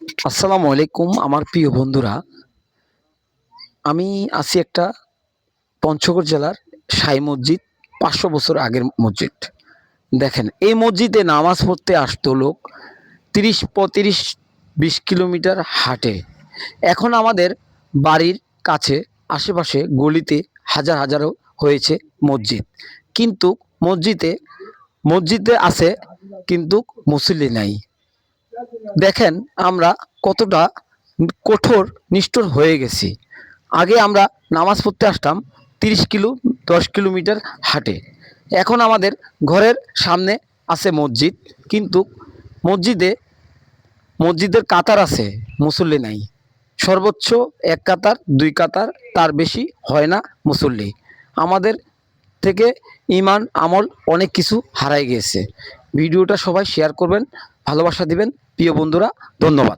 আসসালামু আলাইকুম আমার প্রিয় বন্ধুরা। আমি আছি একটা পঞ্চগড় জেলার সাই মসজিদ, ৫০০ বছর আগের মসজিদ। দেখেন এই মসজিদে নামাজ পড়তে আসতো লোক ৩০, ৩৫, ২০ কিলোমিটার হাঁটে। এখন আমাদের বাড়ির কাছে আশেপাশে গলিতে হাজার হাজারও হয়েছে মসজিদ, কিন্তু মসজিদে মসজিদে আছে কিন্তু মুসল্লি নাই। দেখেন আমরা কতটা কঠোর নিষ্ঠুর হয়ে গেছি। আগে আমরা নামাজ পড়তে আসতাম ৩০ কিলো ১০ কিলোমিটার হাঁটে। এখন আমাদের ঘরের সামনে আছে মসজিদ, কিন্তু মসজিদে মসজিদের কাতার আছে, মুসল্লি নাই। সর্বোচ্চ ১ কাতার ২ কাতার, তার বেশি হয় না মুসল্লি। আমাদের থেকে ইমান আমল অনেক কিছু হারাই গিয়েছে। ভিডিওটা সবাই শেয়ার করবেন, ভালোবাসা দিবেন প্রিয় বন্ধুরা। ধন্যবাদ।